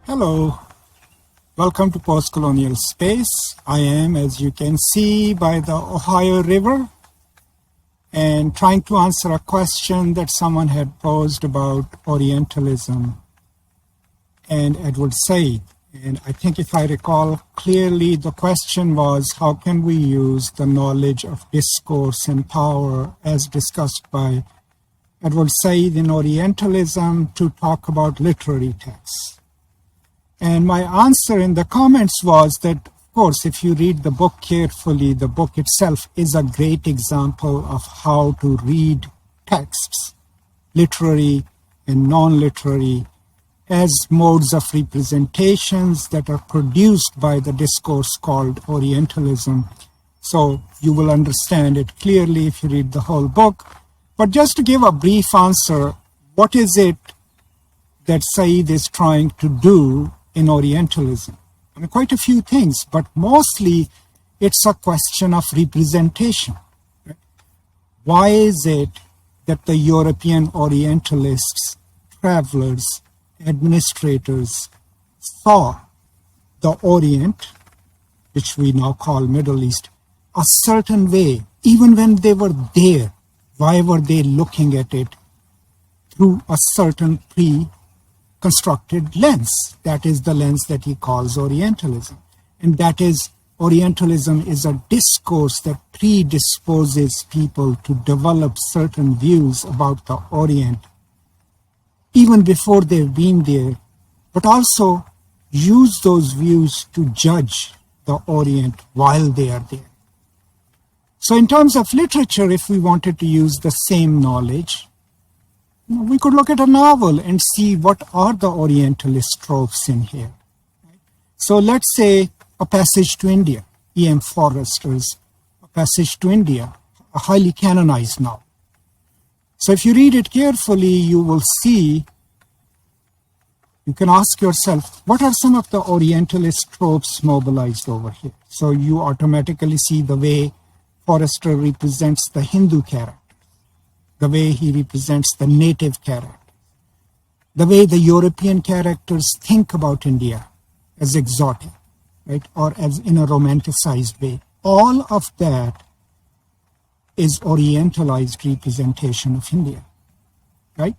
Hello, welcome to Postcolonial Space. I am, as you can see, by the Ohio River and trying to answer a question that someone had posed about Orientalism and Edward Said. And I think if I recall clearly, the question was, how can we use the knowledge of discourse and power as discussed by Edward Said in Orientalism to talk about literary texts? And my answer in the comments was that, of course, if you read the book carefully, the book itself is a great example of how to read texts, literary and non-literary, as modes of representations that are produced by the discourse called Orientalism. So you will understand it clearly if you read the whole book. But just to give a brief answer, what is it that Said is trying to do in Orientalism? I mean, quite a few things, but mostly it's a question of representation. Right? Why is it that the European Orientalists, travelers, administrators saw the Orient, which we now call Middle East, a certain way, even when they were there? Why were they looking at it through a certain pre-constructed lens? That is the lens that he calls Orientalism. And that is, Orientalism is a discourse that predisposes people to develop certain views about the Orient, even before they've been there, but also use those views to judge the Orient while they are there. So in terms of literature, if we wanted to use the same knowledge, we could look at a novel and see what are the Orientalist tropes in here. So let's say A Passage to India, E.M. Forrester's A Passage to India, a highly canonized novel. So if you read it carefully, you will see, you can ask yourself, what are some of the Orientalist tropes mobilized over here? So you automatically see the way Forrester represents the Hindu character, the way he represents the native character, the way the European characters think about India as exotic, right, or as in a romanticized way. All of that is Orientalized representation of India, right?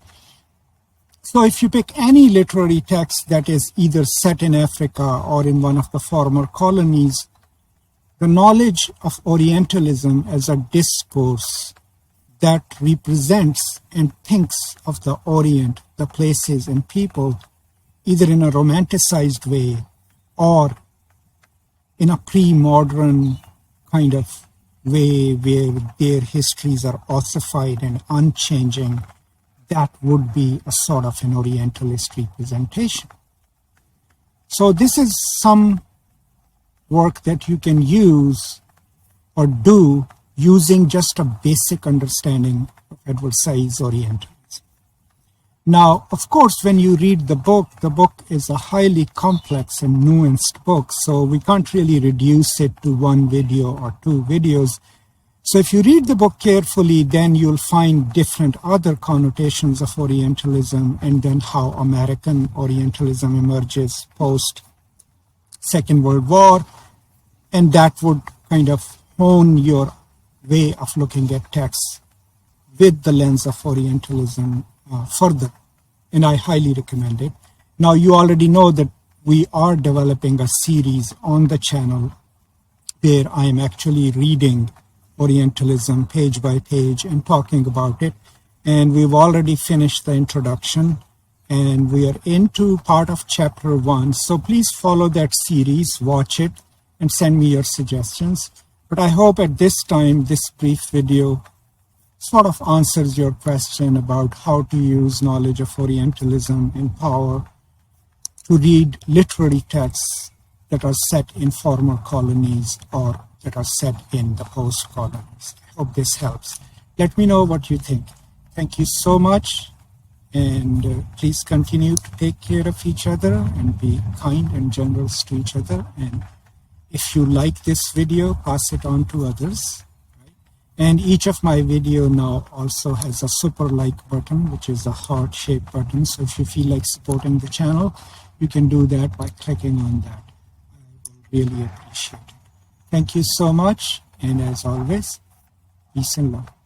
So if you pick any literary text that is either set in Africa or in one of the former colonies, the knowledge of Orientalism as a discourse that represents and thinks of the Orient, the places and people, either in a romanticized way or in a pre-modern kind of way where their histories are ossified and unchanging, that would be a sort of an Orientalist representation. So this is some work that you can use or do using just a basic understanding of Edward Said's Orientalism. Now, of course, when you read the book is a highly complex and nuanced book, so we can't really reduce it to one video or two videos. So if you read the book carefully, then you'll find different other connotations of Orientalism and then how American Orientalism emerges post Second World War. And that would kind of hone your way of looking at texts with the lens of Orientalism further. And I highly recommend it. Now, you already know that we are developing a series on the channel where I am actually reading Orientalism page by page and talking about it. And we've already finished the introduction and we are into part of chapter 1. So please follow that series, watch it, and send me your suggestions. But I hope at this time, this brief video sort of answers your question about how to use knowledge of Orientalism in power to read literary texts that are set in former colonies or that are set in the post colonies. I hope this helps. Let me know what you think. Thank you so much. And please continue to take care of each other and be kind and generous to each other. And if you like this video, pass it on to others. Right? And each of my video now also has a super like button, which is a heart-shaped button. So if you feel like supporting the channel, you can do that by clicking on that. I will really appreciate it. Thank you so much. And as always, peace and love.